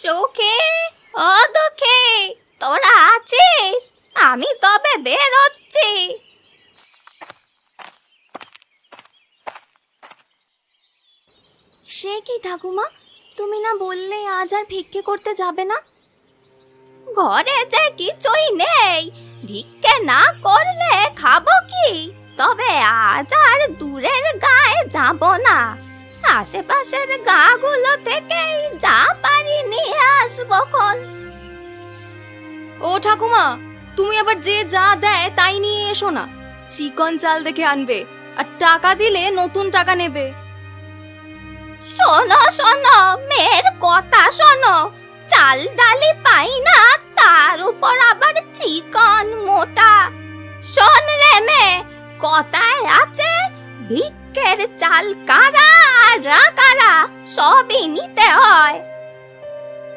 সুখে, ও দুঃখে, তোরা আছিস? আমি তবে বেরোচ্ছি। সে কি ঠাকুমা, তুমি না বললে আজ আর ভিক্ষে করতে যাবে না? ঘরে যে কিছুই নেই, ভিক্ষে না করলে খাবো কি? তবে আজ আর দূরের গায়ে যাব না, আশেপাশের গাগুলো থেকেই যা পারি নিয়ে আসবো খন। ও ঠাকুমা, তুমি আবার যে যা দেয় তাই নিয়ে এসো না। চিকন চাল দেখে আনবে, আর টাকা দিলে নতুন টাকা নেবে। শোনো শোনো, মেয়ের কথা শোনো। চাল ডালি পাই না, তার উপর আবার চিকন মোটা। শোন রে মেয়ে, কথায় আছে, ভিক্ষের চাল কারা আর কারা সবই নিতে হয়।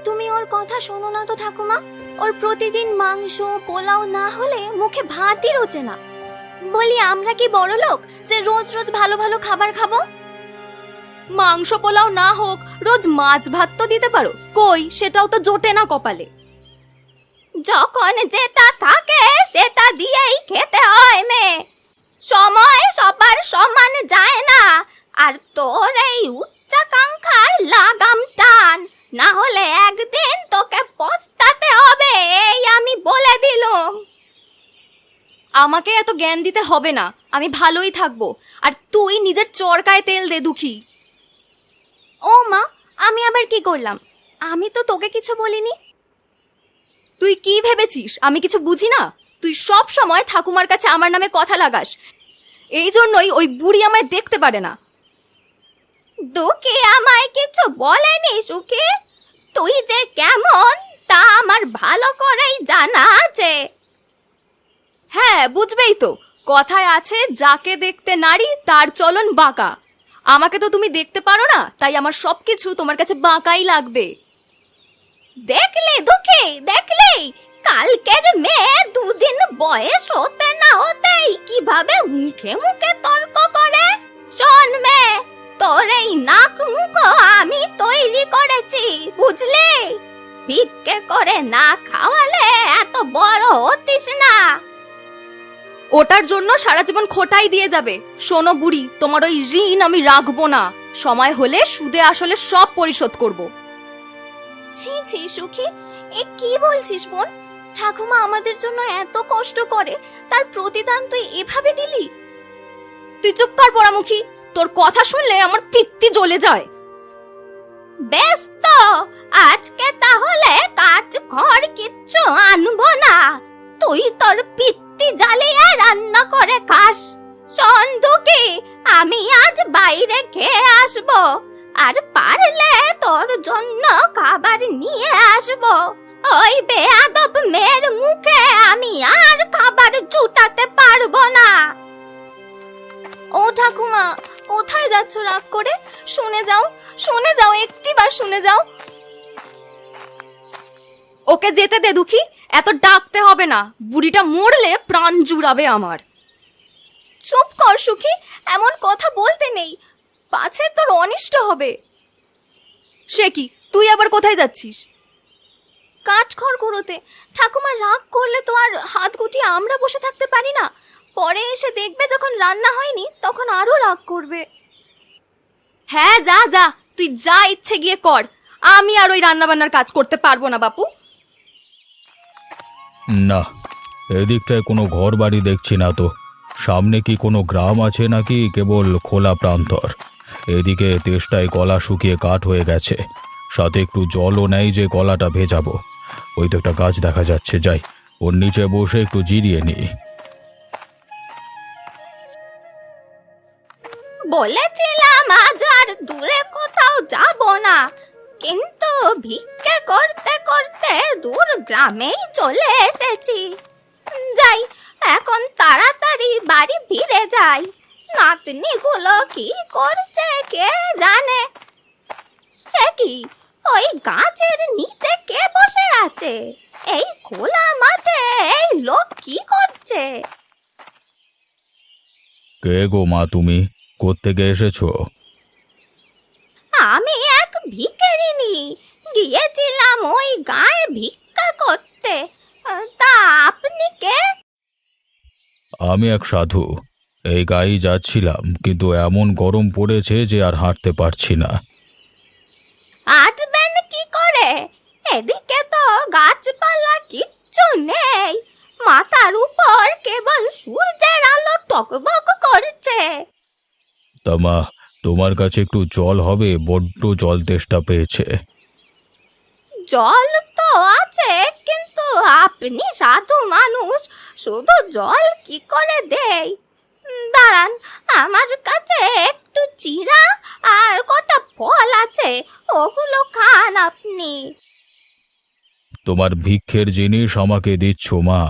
তুমি ওর কথা শোনো না তো ঠাকুমা। ওর প্রতিদিন মাংস পোলাও না হলে মুখে ভাতই রোচে না। বলি, আমরা কি বড় লোক যে রোজ রোজ ভালো ভালো খাবার খাবো? মাংস পোলাও না হোক, রোজ মাছ ভাত তো দিতে পারো। কই, সেটাও তো জোটে না কপালে। যখন যেটা থাকে সেটা দিয়েই খেতে হয় মেয়ে। সময় সবার সমান যায় না, আর তোর এই উচ্চাকাঙ্ক্ষার লাগাম টান, না হলে একদিন তোকে পস্তাতে হবে, এই আমি বলে দিলুম। আমাকে এত জ্ঞান দিতে হবে না, আমি ভালোই থাকবো। আর তুই নিজের চরকায় তেল দে দুঃখী। ও মা, আমি আবার কি করলাম? আমি তো তোকে কিছু বলিনি। তুই কি ভেবেছিস আমি কিছু বুঝি না? তুই সব সময় ঠাকুমার কাছে আমার নামে কথা লাগাস, এই জন্যই ওই বুড়ি আমায় দেখতে পারে না। দুঃখী আমায় কিছু বলেনি সুখী। তুই যে কেমন তা আমার ভালো করেই জানা আছে। হ্যাঁ, বুঝবেই তো, কথায় আছে, যাকে দেখতে নারী তার চলন বাঁকা। আমাকে তো তুমি দেখতে পারো না, তাই আমার সবকিছু তোমার কাছে বাঁকাই লাগবে। দেখলে দুঃখী, দেখলে কালকের মেয়ে দুদিন বয়স হতে না হতেই কিভাবে মুখে মুখে তর্ক করে। শোন মেয়ে, তোর এই নাক মুখ আমি তৈরি করেছি, বুঝলি? ভিক্ষে করে না খাওয়ালে এত বড় হতিস না। ওটার জন্য সারা জীবন খোটাই দিয়ে যাবে। শোনো বুড়ি, তোমার ওই ঋণ আমি রাখবো না। সময় হলে সুদে আসলে সব পরিশোধ করব। ছি ছি সুখী, এ কি বলছিস বোন? ঠাকুমা আমাদের জন্য এত কষ্ট করে, তার প্রতিদান তুই এভাবে দিলি? তুই চুপ কর পোড়ামুখী, তোর কথা শুনলে আমার পিত্তি জ্বলে যায়। বেশ তো, আজকে তাহলে কাজ ঘর কিচ্ছু আনবো না, তুই তোর পিত্তি জ্বালিয়ে রান্না করে খাস। শোন দুঃখী, আমি আজ বাইরে খেয়ে আসবো, আর পারলে তোর জন্য খাবার নিয়ে আসবো। ওই বেয়াদব মেয়ের মুখে আমি আর খাবার জুটাতে পারবো না। ও ঠাকুমা, কোথায় যাচ্ছ রাগ করে? শুনে যাও, শুনে যাও, একটিবার শুনে যাও। ওকে যেতে দে দুঃখী, এত ডাকতে হবে না। বুড়িটা মরলে প্রাণ জুড়াবে আমার। চুপ কর সুখী, এমন কথা বলতে নেই, পাছে তোর অনিষ্ট হবে। সে কি, তুই আবার কোথায় যাচ্ছিস? কাঠখড় কুড়োতে। ঠাকুমা রাগ করলে তো আর হাত গুটিয়ে আমরা বসে থাকতে পারি না। পরে এসে দেখবে যখন রান্না হয়নি, তখন আরো রাগ করবে। হ্যাঁ, যা যা, তুই যা ইচ্ছে গিয়ে কর। আমি আর ওই রান্নাবান্নার কাজ করতে পারবো না বাপু। না, এদিকটায় কোনো ঘর বাড়ি দেখছি না তো। সামনে কি কোনো গ্রাম আছে নাকি কেবল খোলা প্রান্তর? এদিকে তেষ্টায় গলা শুকিয়ে কাঠ হয়ে গেছে, সাথে একটু জলও নেই যে গলাটা ভেজাবো। ওই তো একটা গাছ দেখা যাচ্ছে, যাই ওর নিচে বসে একটু জিরিয়ে নিই। বলেছিলাম আজ আর দূরে কোথাও যাব না, কিন্তু ভিক্ষে করতে করতে দূর গ্রামেই চলে এসেছি। যাই, এখন তাড়াতাড়ি বাড়ি ফিরে যাই। নাতনিগুলো কি করছে কে জানে। সে কি, ওই গাছের নিচে কে বসে আছে? এই খোলা মাঠে এই লোক কি করছে? কে গো মা, তুমি কোত্থেকে এসেছো? আমি এক ভিখারিনী, গিয়েছিলাম ওই গায়ে ভিক্ষা করতে। তা আপনি কে? আমি এক সাধু। এই গায়েই যাচ্ছিলাম, কিন্তু এমন গরম পড়েছে যে আর হাঁটতে পারছি না। আসবেন কি করে? এদিকে তো গাছপালা কিচ্ছু নেই, মাথার উপর কেবল সূর্যের আলো টকবক করছে। তা মা, তোমার কাছে একটু জল হবে? বড্ড জল তেষ্টা পেয়েছে। জল তো আছে, কিন্তু আপনি সাধু মানুষ, শুধু জল কি করে দেই? দাঁড়ান, আমার কাছে একটু চিড়া আর কটা ফল আছে, ওগুলো খান আপনি। তোমার ভিক্ষের জিনিস আমাকে দিচ্ছ মা,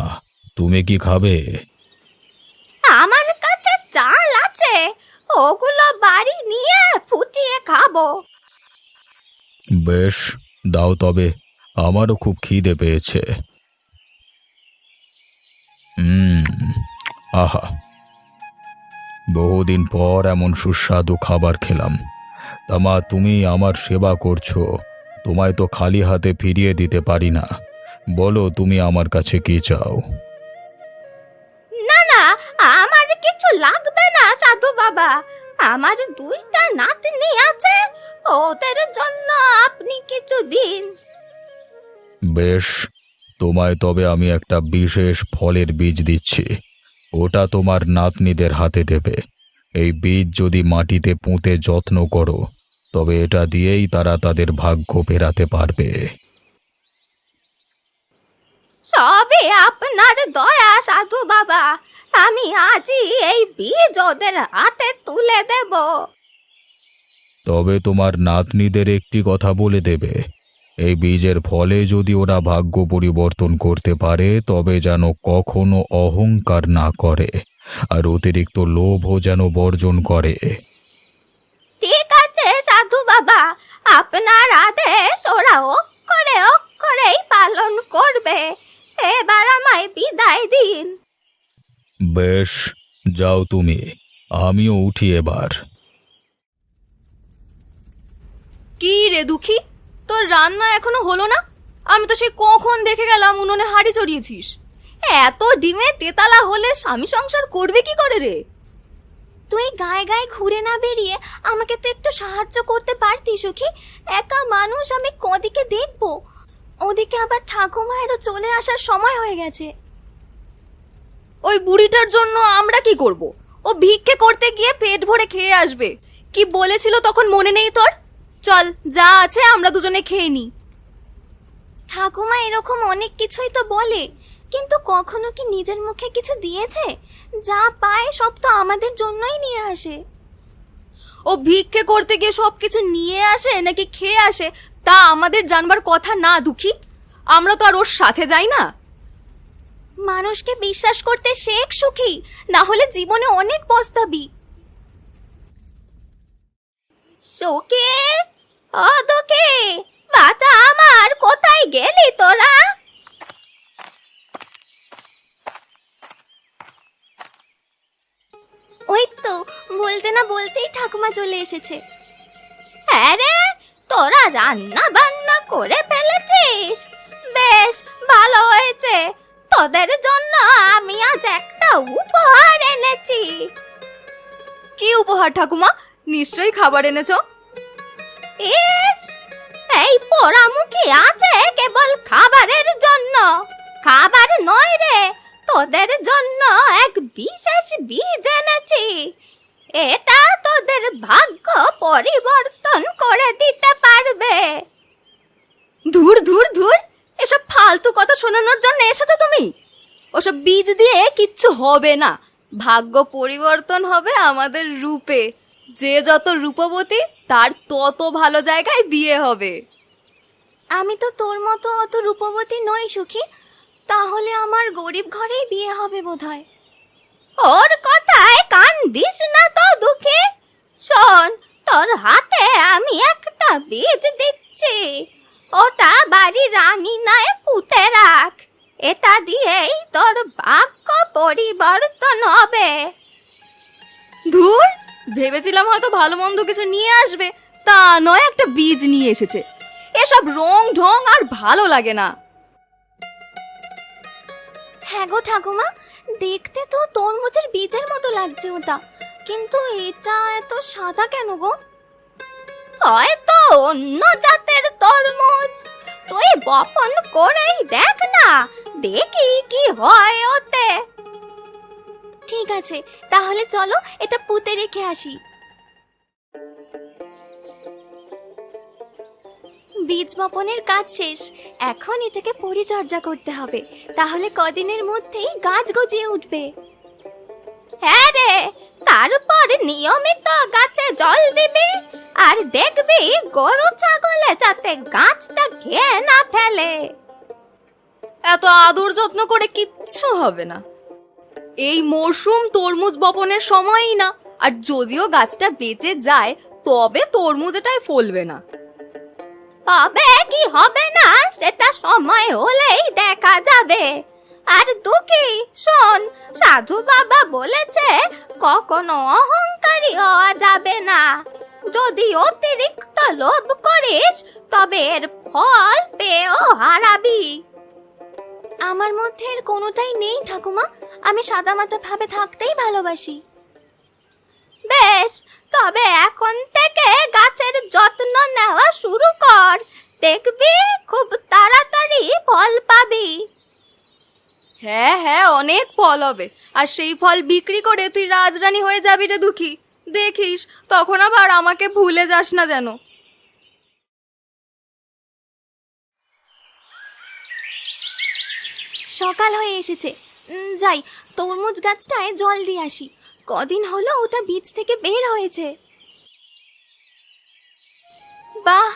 তুমি কি খাবে? আমার কাছে চাল আছে, ওগুলো বাড়ি নিয়ে ফুটিয়ে খাবো। বেশ, দাও তবে, আমারও খুব খিদে পেয়েছে। আহা, বহুদিন পর এমন সুস্বাদু খাবার খেলাম। তা মা, তুমি আমার সেবা করছো, তোমায় তো খালি হাতে ফিরিয়ে দিতে পারি না। বলো, তুমি আমার কাছে কি চাও? না না, আমার কিছু লাগবে না সাধু বাবা, আমার দুইটা নাতনি আছে, ওদের জন্য আপনি কিছু দিন। বেশ, তোমায় তবে আমি একটা বিশেষ ফলের বীজ দিচ্ছি, ওটা তোমার নাতনিদের হাতে দেবে। এই বীজ যদি মাটিতে পুঁতে যত্ন করো, তবে এটা দিয়েই তারা তাদের ভাগ্য ফেরাতে পারবে। সবই আপনার দয়া সাধু বাবা, আমি আজই এই বীজ ওদের হাতে তুলে দেব। তবে তোমার নাতনিদের একটি কথা বলে দেবে, এই বীজের ফলে যদি ওরা ভাগ্য পরিবর্তন করতে পারে, তবে যেন কখনো অহংকার না করে, আর অতিরিক্ত লোভও যেন বর্জন করে। ঠিক আছে সাধু বাবা, আপনার আদেশ ওরা অক্ষরে অক্ষরেই পালন করবে। এবার আমায় বিদায় দিন। বেশ, যাও তুমি, আমিও উঠি এবার। কি রে দুঃখী, তোর রান্না এখনো হলো না? আমি তো সেই কখন দেখে গেলাম উনুনে হাঁড়ি চড়িয়েছিস। এত ডিমে তেতালা হলে স্বামী সংসার করবে কি করে রে? তুই গায়ে গায়ে ঘুরে না বেরিয়ে আমাকে তো একটু সাহায্য করতে পারতি সুখী। একা মানুষ, আমি কদিকে দেখবো? ওদিকে আবার ঠাকুমায়েরও চলে আসার সময় হয়ে গেছে। ওই বুড়িটার জন্য আমরা কি করব? ও ভিক্ষে করতে গিয়ে পেট ভরে খেয়ে আসবে। কি বলেছিল তখন মনে নেই তোর? চল, যা আছে আমরা দুজনে খেয়ে নি। ঠাকুমা এরকম অনেক কিছুই তো বলে, কিন্তু কখনো কি নিজের মুখে কিছু দিয়েছে? যা পায় সব তো আমাদের জন্যই নিয়ে আসে। ও ভিক্ষে করতে গিয়ে সব কিছু নিয়ে আসে নাকি খেয়ে আসে তা আমাদের জানবার কথা না দুঃখী। আমরা তো আর ওর সাথে যাই না। মানুষকে বিশ্বাস করতে শেখ সুখী, না হলে জীবনে অনেক পস্তাবি। সুখী, ও দুঃখী, বাচ্চা আমার, কোথায় গেলি তোরা? ওই তো, বলতে না বলতেই ঠাকুমা চলে এসেছে। আরে, তোরা রান্না বান্না করে ফেলেছিস? বেশ ভালো হয়েছে, তোদের জন্য আমি আজ একটা উপহার এনেছি। কি উপহার ঠাকুমা? নিশ্চয়ই খাবার এনেছো। ইস, এই পোড়ামুখী আছে কেবল খাবারের জন্য। খাবার নয় রে, তোদের জন্য এক বিশেষ বীজ এনেছি। এটা তোদের ভাগ্য পরিবর্তন করে দিতে পারবে। ধুর ধুর ধুর, এসব ফালতু কথা শোনানোর জন্য এসেছো তুমি? ওসব বীজ দিয়ে কিচ্ছু হবে না। ভাগ্য পরিবর্তন হবে আমাদের রূপে। যে যত রূপবতী তার তত ভালো জায়গায় বিয়ে হবে। আমি তো তোর মতো অত রূপবতী নই সুখী, তাহলে আমার গরিব ঘরেই বিয়ে হবে বোধহয়। ওর কথায় কান দিস না তো দুঃখী। শোন, তোর হাতে আমি একটা বীজ দিচ্ছি, ওটা বাড়ির আঙিনায় পুঁতে রাখ। এটা দিয়েই তোর ভাগ্য পরিবর্তন হবে। ধুর, ভেবেছিলাম হয়তো ভালো মন্দ কিছু নিয়ে আসবে, তা নয় একটা বীজ নিয়ে এসেছে। এসব রং ঢং আর ভালো লাগে না। হ্যাঁ গো ঠাকুমা, দেখতে তো তরমুজের বীজের মতো লাগছে ওটা, কিন্তু এটা এত সাদা কেন গো? হয়তো অন্য জাতের তরমুজ, তুই বপন করেই দেখ না, দেখি কি হয় ওতে। ঠিক আছে, তাহলে চলো এটা পুঁতে রেখে আসি। বীজ বপনের কাজ শেষ, এখন এটাকে পরিচর্যা করতে হবে, তাহলে কদিনের মধ্যেই গাছ গজিয়ে উঠবে। হ্যাঁ রে, তারপর নিয়মিত গাছে জল দিবি, আর দেখবি গরু ছাগলে যাতে গাছটা খেয়ে না ফেলে। এত আদর যত্ন করে কিচ্ছু হবে না। এই মরশুম তরমুজ বপনের সময়ই না, আর যদিও গাছটা বেঁচে যায় তবে তরমুজ এটাই ফলবে না। হবে কি হবে না সেটা সময় হলেই দেখা যাবে। আর দুঃখী শোন, সাধু বাবা বলেছে কখনো অহংকারী হওয়া যাবে না। যদি অতিরিক্ত লোভ করিস তবে এর ফল পেয়েও হারাবি। আমার মধ্যে এর কোনোটাই নেই ঠাকুমা, আমি সাদামাটা ভাবে থাকতেই ভালোবাসি। বেশ, তবে এখন থেকে গাছের যত্ন নেওয়া শুরু কর, দেখবি খুব তাড়াতাড়ি ফল পাবি। হ্যাঁ হ্যাঁ, অনেক ফল হবে, আর সেই ফল বিক্রি করে তুই রাজরানী হয়ে যাবি রে দুঃখী। দেখিস তখন আবার আমাকে ভুলে যাস না যেন। সকাল হয়ে এসেছে, যাই তরমুজ গাছটায় জল দিয়ে আসি। কদিন হলো ওটা বীজ থেকে বের হয়েছে। বাহ,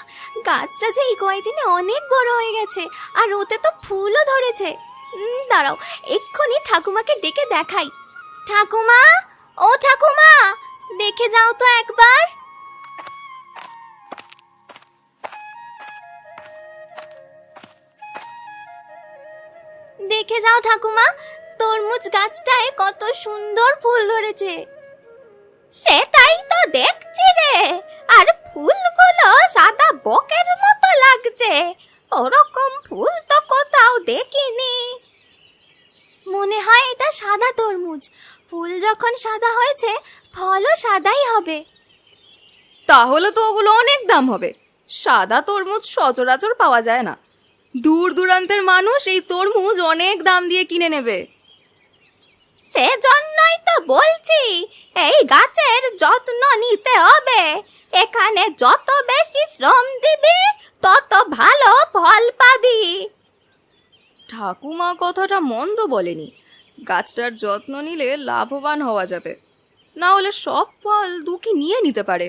গাছটা যে এই কয়েকদিনে অনেক বড় হয়ে গেছে, আর ওতে তো ফুলও ধরেছে। দাঁড়াও, এক্ষুনি ঠাকুমাকে ডেকে দেখাই। ঠাকুমা, ও ঠাকুমা, দেখে যাও তো একবার। দেখে যাও ঠাকুমা, তরমুজ গাছটায় কত সুন্দর ফুল ধরেছে। সেটাই তো দেখছি রে, আর ফুলগুলো সাদা বকের মতো লাগছে, ওরকম ফুল তো কোথাও দেখিনি। মনে হয় এটা সাদা তরমুজ, ফুল যখন সাদা হয়েছে ফলও সাদাই হবে। তাহলে তো ওগুলো অনেক দাম হবে। সাদা তরমুজ সচরাচর পাওয়া যায় না। দূর দূরান্তের মানুষ এই তরমুজ অনেক দাম দিয়ে কিনে নেবে। সেজন্যই তো বলছি এই গাছের যত্ন নিতে হবে। এখানে যত বেশি শ্রম দিবি তত ভালো ফল পাবি। ঠাকুমা কথাটা মন্দ বলেনি। গাছটার যত্ন নিলে লাভবান হওয়া যাবে, না হলে সব ফল দুঃখী নিয়ে নিতে পারে।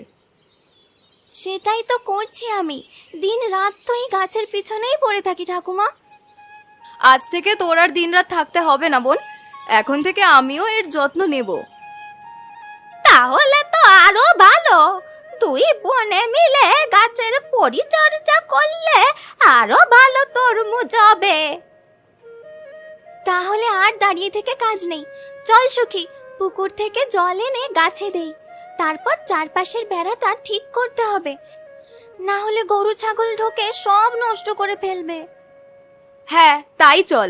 সেটাই তো করছি আমি, দিন রাত তো এই গাছের পিছনেই পড়ে থাকি ঠাকুমা। আজ থেকে তোর আর দিনরাত থাকতে হবে না বোন, এখন থেকে আমিও এর যত্ন নেব। তাহলে তো আরো ভালো, দুই বোনে মিলে গাছের পরিচর্যা করলে আরো ভালো তরমুজ হবে। তাহলে আর দাঁড়িয়ে থেকে কাজ নেই, চল সখী, পুকুর থেকে জল এনে গাছে দেই। তারপর চারপাশের বেড়াটা ঠিক করতে হবে, না হলে গরু ছাগল ঢোকে সব নষ্ট করে ফেলবে। হ্যাঁ তাই চল।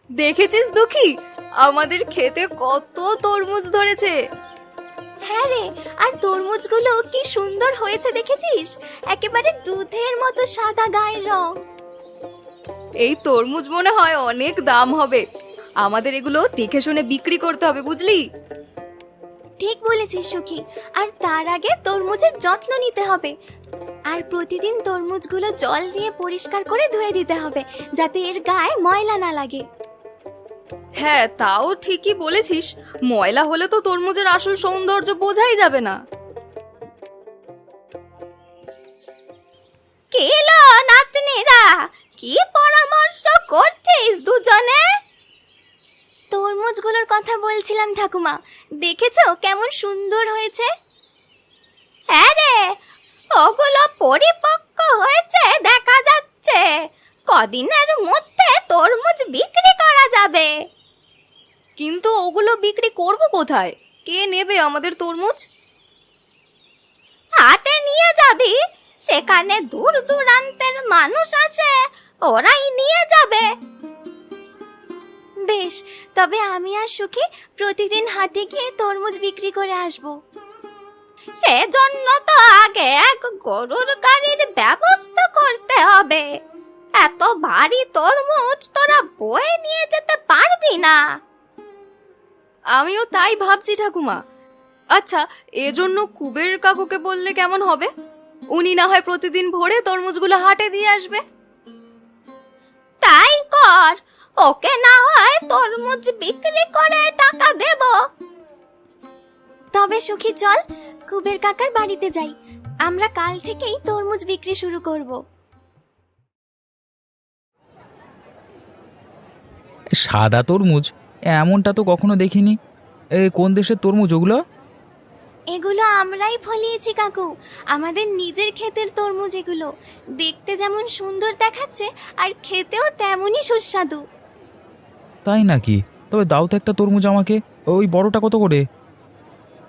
দেখেছিস দুঃখী, আমাদের খেতে কত তরমুজ ধরেছে। হ্যাঁ রে, আর তরমুজগুলো কি সুন্দর হয়েছে দেখেছিস, একেবারে দুধের মতো সাদা গায়ের রং। এই তরমুজ মনে হয় অনেক দাম হবে, আমাদের এগুলো দেখে শুনে বিক্রি করতে হবে, বুঝলি? ঠিক বলেছিস সখী, আর তার আগে তরমুজের যত্ন নিতে হবে, আর প্রতিদিন তরমুজগুলো জল দিয়ে পরিষ্কার করে ধুয়ে দিতে হবে, যাতে এর গায়ে ময়লা না লাগে। হ্যাঁ তাও ঠিকই বলেছিস, ময়লা হলে তো তরমুজের আসল সৌন্দর্য বোঝাই যাবে না। কেলো নাতনিরা, কি পরামর্শ করছিস দুজনে? তরমুজগুলোর কথা বলছিলাম ঠাকুমা, দেখেছো কেমন সুন্দর হয়েছে? হ্যাঁ রে, ওগুলো পরিপক্ক হয়েছে দেখা যাচ্ছে, কদিনের মধ্যে তরমুজ বিক্রি করা যাবে। কিন্তু ওগুলো বিক্রি করব কোথায়? কে নেবে আমাদের তরমুজ? হাটে নিয়ে যাবি, সেখানে দূর দূরান্তের মানুষ আসে, ওরাই নিয়ে যাবে। বেশ, তবে আমি আর সুখী প্রতিদিন হাটে গিয়ে তরমুজ বিক্রি করে আসব। সেজন্য তো আগে এক গরুর গাড়ির ব্যবস্থা করতে হবে। এত ভারী তরমুজ তোরা বয়ে নিয়ে যেতে পারবি না। আমিও তাই ভাবছি ঠাকুমা। আচ্ছা, এজন্য কুবের কাকুকে বললে কেমন হবে? উনি না হয় প্রতিদিন ভোরে তরমুজগুলো হাটে দিয়ে আসবে। তাই কর, ওকে না হয় তরমুজ বিক্রি করে টাকা দেব। তবে সুখী চল কুবের কাকার বাড়িতে যাই, আমরা কাল থেকেই তরমুজ বিক্রি শুরু করব। সাদা তরমুজ এমনটা তো কখনো দেখিনি। কোন দেশের তরমুজ ওগুলো? এগুলো আমরাই ফলিয়েছি কাকু, আমাদের নিজের ক্ষেতের তরমুজ এগুলো। দেখতে যেমন সুন্দর দেখাচ্ছে আর খেতেও তেমনই সুস্বাদু। তাই নাকি? তবে দাও তো একটা তরমুজ আমাকে। ওই বড়টা কত করে?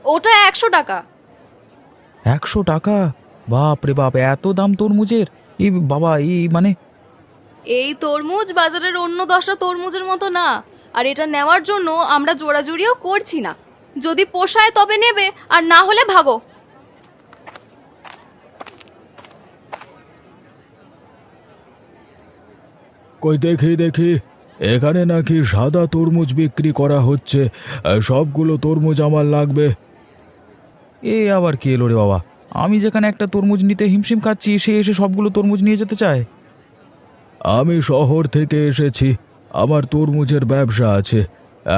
ওটা 100 টাকা। 100 টাকা? বাপ রে বাপ, এত দাম তরমুজের! এই বাবা, এই মানে এই তরমুজ বাজারের অন্য 10টা তরমুজের মতো না, আর এটা নেওয়ার জন্য আমরা জোড়াজুড়িও করছি না। যদি পোষায় তবে নেবে, আর না হলে ভাগো। কই দেখি দেখি, এখানে নাকি সাদা তরমুজ বিক্রি করা হচ্ছে। সবগুলো তরমুজ আমার লাগবে। এ আবার কি এলো রে বাবা? আমি যেখানে একটা তরমুজ নিতে হিমশিম খাচ্ছি, সে এসে সবগুলো তরমুজ নিয়ে যেতে চায়। আমি শহর থেকে এসেছি, আমার তরমুজের ব্যবসা আছে।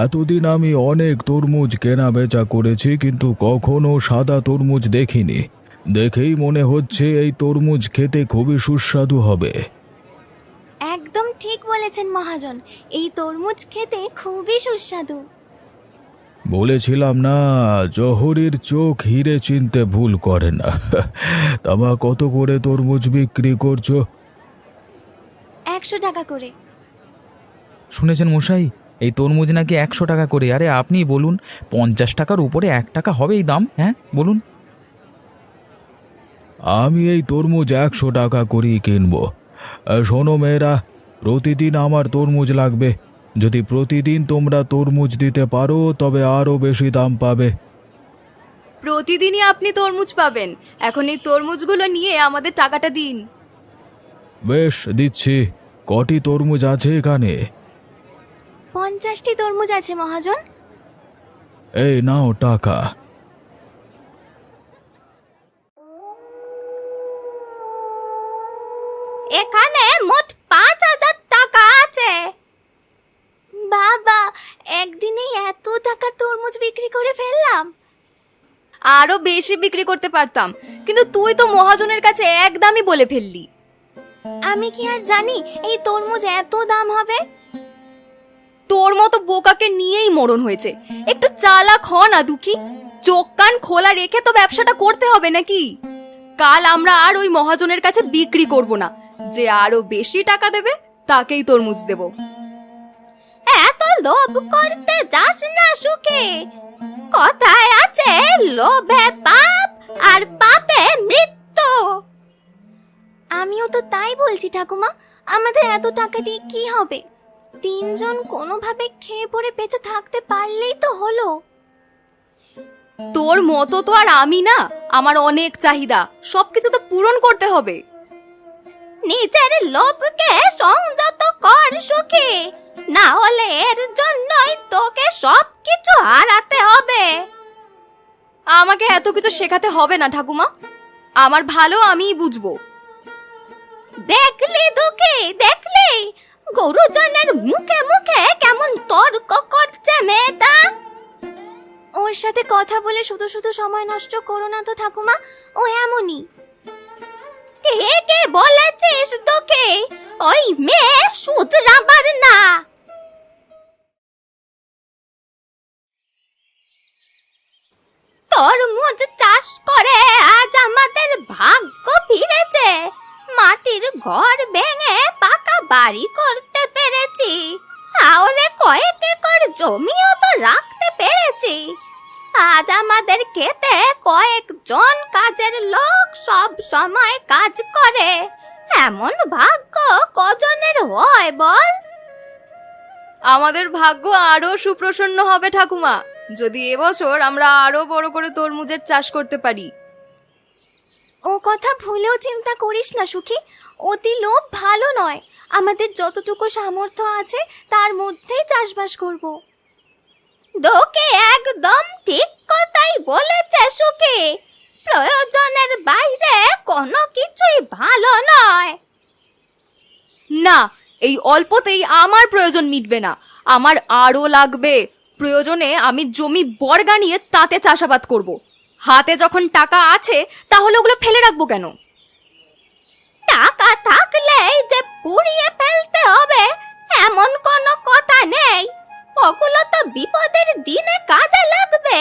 এতদিন আমি অনেক তরমুজ কেনা বেচা করেছি, কিন্তু কখনো সাদা তরমুজ দেখিনি। দেখেই মনে হচ্ছে এই তরমুজ খেতে খুবই সুস্বাদু হবে। একদম ঠিক বলেছেন মহাজন, এই তরমুজ খেতে খুবই সুস্বাদু। বলেছিলাম না, জহরির চোখ হিরে চিনতে ভুল করে না। তামা কত করে তরমুজ বিক্রি করছো? 100 টাকা করে। শুনেছেন মশাই, এই তরমুজ নাকি 100 টাকা করে। আরে আপনি বলুন, 50 টাকার উপরে 1 টাকা হবে এই দাম? হ্যাঁ বলুন। আমি এই তরমুজ 100 টাকা করেই কিনবো। শোনো মেয়েরা, প্রতিদিন আমার তরমুজ লাগবে। যদি প্রতিদিন তোমরা তরমুজ দিতে পারো তবে আরও বেশি দাম পাবে। প্রতিদিনই আপনি তরমুজ পাবেন। এখন এই তরমুজগুলো নিয়ে আমাদের টাকাটা দিন। বেশ, দিচ্ছি। কটি তরমুজ আছে এখানে? 50টি তরমুজ আছে মহাজন। এই নাও টাকা। এখানে মোট 5000 টাকা আছে। বাবা, একদিনেই এত টাকার তরমুজ বিক্রি করে ফেললাম। আরো বেশি বিক্রি করতে পারতাম, কিন্তু তুই তো মহাজনের কাছে একদমই বলে ফেললি। আমি কি আর জানি এই তরমুজ এত দাম হবে? তোর মতো বোকাকে নিয়েই মরণ হয়েছে। একটু চালাক হ না দুঃখী। চোখ কান খোলা রেখে তো ব্যবসাটা করতে হবে নাকি? কাল আমরা আর ওই মহাজনের কাছে বিক্রি করব না। যে আরো বেশি টাকা দেবে তাকেই তরমুজ দেব। এত লোভ করতে যাস না সুখে। কথায় আছে, লোভে পাপ আর পাপে মৃত্যু। আমিও তো তাই বলছি ঠাকুমা, আমাদের এত টাকা দিয়ে কি হবে? 3 জন কোনোভাবে খেয়ে পড়ে বেঁচে থাকতে পারলেই তো হলো। তোর মতো তো আর আমি না, আমার অনেক চাহিদা, সবকিছু তো পূরণ করতে হবে। নিজের লোভকে সংযত কর সুখে, না হলে এর জন্যই তোকে সবকিছু হারাতে হবে। আমাকে এত কিছু শেখাতে হবে না ঠাকুমা, আমার ভালো আমিই বুঝবো। দেখলি দুঃখী, দেখলি গুরুজনের মুখে মুখে কেমন তর্ক করছে মেয়েটা। ওর সাথে কথা বলে শুধু শুধু সময় নষ্ট করো না তো ঠাকুমা, ও এমনই। ঠিকই বলেছিস দুঃখী, ওই মেয়ে শুধরাবার না। তরমুজ চাষ করে আজ আমাদের ভাগ্য ফিরেছে। মাটির ঘর ভেঙে পাকা বাড়ি করতে পেরেছি। আরে কয়েক একর জমিও তো রাখতে পেরেছি। আজ আমাদের খেতে কয়েকজন কাজের লোক সব সময় কাজ করে, এমন ভাগ্য কজনের হয় বল? আমাদের ভাগ্য আরো সুপ্রসন্ন হবে ঠাকুমা, যদি এবছর আমরা আরো বড় করে তরমুজের চাষ করতে পারি। ও কথা ভুলেও চিন্তা করিস না সুখী, অতি লোভ ভালো নয়। আমাদের যতটুকু সামর্থ্য আছে তার মধ্যেই চাষবাস করব। তোকে একদম ঠিক কথাই বলেছে সুখী, প্রয়োজনের বাইরে কোনো কিছুই ভালো নয়। না, এই অল্পতেই আমার প্রয়োজন মিটবে না, আমার আরো লাগবে। প্রয়োজনে আমি জমি বর্গা নিয়ে তাতে চাষাবাদ করব। হাতে যখন টাকা আছে তাহলে ওগুলো ফেলে রাখবো কেন? টাকা থাকলেই যে পুড়িয়ে ফেলতে হবে এমন কোনো কথা নেই, ওগুলো তো বিপদের দিনে কাজে লাগবে।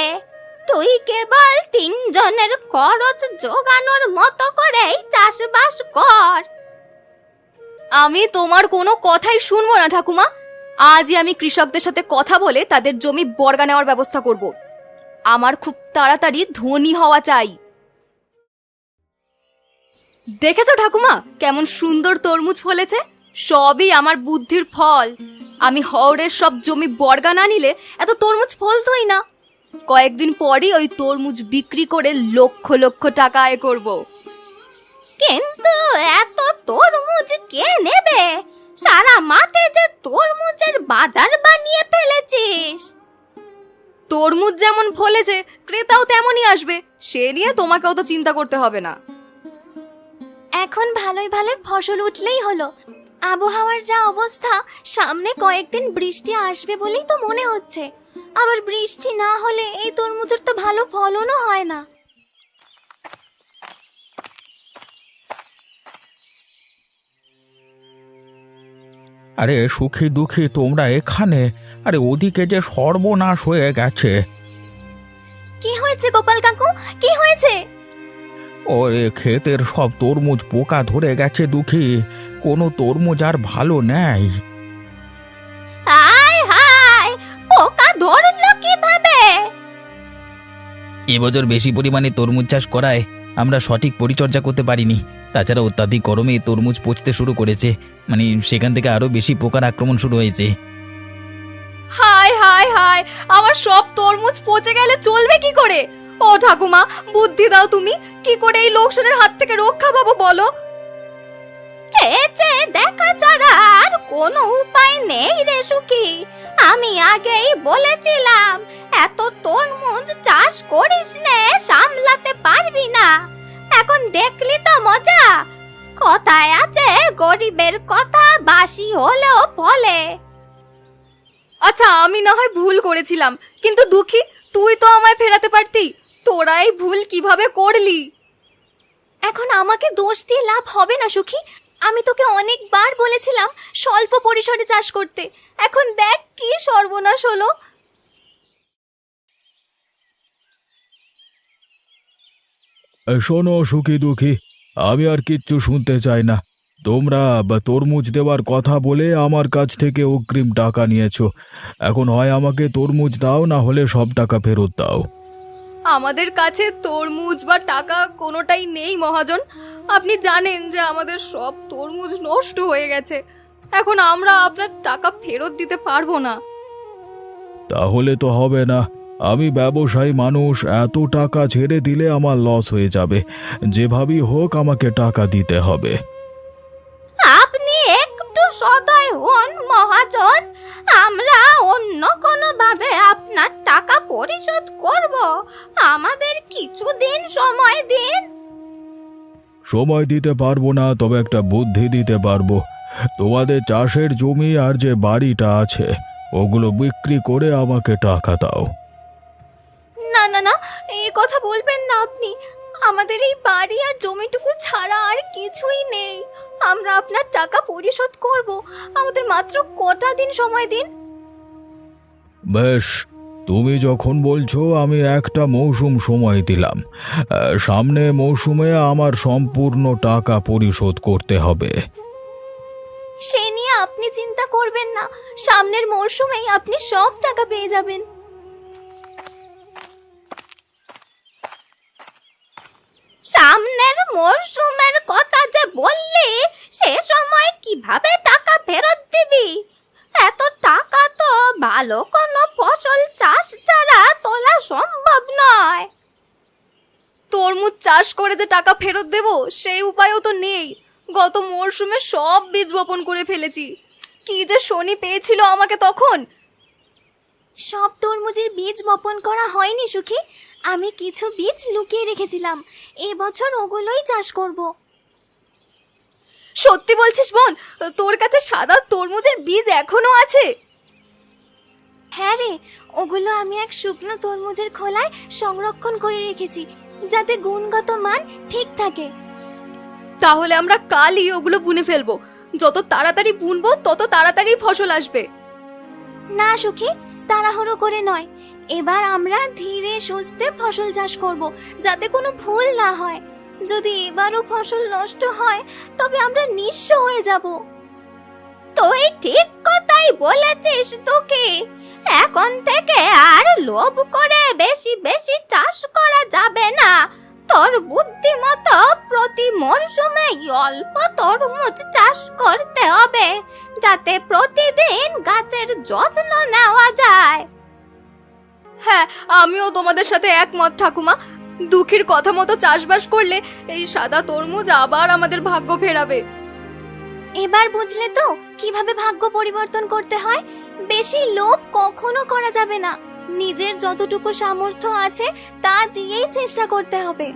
তুই কেবল 3 জনের খরচ জোগানোর মতো করেই চাষবাস কর। আমি তোমার কোনো কথাই শুনবো না ঠাকুমা। আজই আমি কৃষকদের সাথে কথা বলে তাদের জমি বর্গা নেওয়ার ব্যবস্থা করব। আমার খুব তাড়াতাড়ি ধনী হওয়া চাই। দেখেছো ঠাকুমা কেমন সুন্দর তরমুজ ফলেছে? সবই আমার বুদ্ধির ফল। আমি হাওড়ের সব জমি বর্গা না নিলে এত তরমুজ ফলতোই না। কয়েকদিন পরই ওই তরমুজ বিক্রি করে লক্ষ লক্ষ টাকা আয় করব। কিন্তু এত তরমুজ কে নেবে? সারা মাঠে যে তরমুজের বাজার বানিয়ে ফেলেছিস। তরমুজ যেমন ফলেছে ক্রেতাও তেমনই আসবে, সে নিয়ে তোমাকেও তো চিন্তা করতে হবে না। এখন ভালোই ভালোই ফসল উঠলেই হলো। আবহাওয়ার যা অবস্থা, সামনে কয়েকদিন বৃষ্টি আসবে বলেই তো মনে হচ্ছে। আবার বৃষ্টি না হলে এই তরমুজের তো ভালো ফলনও হয় না। আরে সুখী দুঃখী তোমরা এখানে? আরে ওদিকে যে সর্বনাশ হয়ে গেছে। কি হয়েছে গোপাল কাকু, কি হয়েছে? ওরে ক্ষেতের সব তরমুজ পোকা ধরে গেছে দুঃখী, কোনো তরমুজ আর ভালো নেই। হায় হায়, পোকা ধরলো কিভাবে? এবছর বেশি পরিমাণে তরমুজ চাষ করায় আমরা সঠিক পরিচর্যা করতে পারিনি। তাছাড়া অত্যাধিক গরমে তরমুজ পচতে শুরু করেছে, মানে সেখান থেকে আরো বেশি পোকার আক্রমণ শুরু হয়েছে। হায় হায় হায়, আমার সব তরমুজ পচে গেলে চলবে কি করে? ও ঠাকুমা, বুদ্ধি দাও তুমি, কি করে এই লোকসানের হাত থেকে রক্ষা পাবো বলো। চেয়ে দেখা ছাড়া আর কোনো উপায় নেই রে সুখী। আমি আগেই বলেছিলাম এত তরমুজ চাষ করিস নে, সামলাতে পারবি না। এখন দেখলি তো মজা। কথায় আছে গরিবের কথা বাসি হলেও ফলে। আচ্ছা, আমি না হয় ভুল করেছিলাম, কিন্তু দুঃখী তুই তো আমায় ফেরাতে পারতি। তোরা এই ভুল কিভাবে করলি? এখন আমাকে দোষ দিয়ে লাভ হবে না সুখী। আমি তোকে অনেকবার বলেছিলাম স্বল্প পরিসরে চাষ করতে, এখন দেখ কি সর্বনাশ হলো। শোনো সুখী দুঃখী, আমি আর কিচ্ছু শুনতে চাই না। তোমরা তরমুজ দেওয়ার কথা বলে আমার কাছ থেকে অগ্রিম টাকা নিয়েছো। এখন হয় আমাকে তরমুজ দাও, না হলে সব টাকা ফেরত দাও। আমাদের কাছে তরমুজ বা টাকা কোনোটাই নেই মহাজন। আপনি জানেন যে আমাদের সব তরমুজ নষ্ট হয়ে গেছে। এখন আমরা আপনার টাকা ফেরত দিতে পারবো না। তাহলে তো হবে না। আমি ব্যবসায়ী মানুষ, এত টাকা ছেড়ে দিলে আমার লস হয়ে যাবে। যেভাবেই হোক আমাকে টাকা দিতে হবে। আপনি একটু সদয় হন মহাজন, আমরা অন্য কোনো ভাবে আপনার টাকা পরিশোধ করব। আমাদের কিছুদিন সময় দিন। সময় দিতে পারবো না, তবে একটা বুদ্ধি দিতে পারবো। তোমাদের চাষের জমি আর যে বাড়িটা আছে ওগুলো বিক্রি করে আমাকে টাকা দাও। না না না, এই কথা বলবেন না আপনি। আমাদের এই বাড়ি আর জমিটুকু ছাড়া আর কিছুই নেই। আমরা আপনার টাকা পরিশোধ করব। আমাদের মাত্র কটা দিন সময় দিন। বেশ, তুমি যখন বলছো আমি একটা মৌসুম সময় দিলাম। সামনে মৌসুমে আমার সম্পূর্ণ টাকা পরিশোধ করতে হবে। সে নিয়ে আপনি চিন্তা করবেন না, সামনের মরশুমেই আপনি সব টাকা পেয়ে যাবেন। চাষ করে যে টাকা ফেরত দেব সেই উপায়ও তো নেই। গত মরশুমে সব বীজ বপন করে ফেলেছি। কি যে শনি পেয়েছিল আমাকে তখন। সব তরমুজের বীজ বপন করা হয়নি সুখী, আমি কিছু বীজ লুকিয়ে রেখেছিলাম, এবছর ওগুলোই চাষ করব। সত্যি বলছিস বোন? তোর কাছে সাদা তরমুজের বীজ এখনো আছে? হ্যাঁ রে, ওগুলো আমি এক শুকনো তরমুজের খোলায় সংরক্ষণ করে রেখেছি, যাতে গুণগত মান ঠিক থাকে। তাহলে আমরা কালই ওগুলো বুনে ফেলবো। যত তাড়াতাড়ি বুনবো তত তাড়াতাড়ি ফসল আসবে। না সুখী, তাড়াহুড়ো করে নয়, এবার আমরা ধীরে সুস্থে ফসল চাষ করব, যাতে কোনো ভুল না হয়। যদি এবারও ফসল নষ্ট হয় তবে আমরা নিঃস্ব হয়ে যাব। তুই ঠিক কথাই বলেছিস তোকে। এখন থেকে আর লোভ করে বেশি বেশি চাষ করা যাবে না। তোর বুদ্ধিমতো প্রতি মরশুমে অল্প তরমুজ চাষ করতে হবে, যাতে প্রতিদিন গাছের যত্ন নেওয়া যায়। হ্যাঁ, আমিও তোমাদের সাথে একমত ঠাকুমা। দুঃখীর কথা মতো চাষবাস করলে এই সাদা তরমুজ আবার আমাদের ভাগ্য ফেরাবে। এবার বুঝলে তো কিভাবে ভাগ্য পরিবর্তন করতে হয়। বেশি লোভ কখনো করা যাবে না, নিজের যতটুকু সামর্থ্য আছে তা দিয়েই চেষ্টা করতে হবে।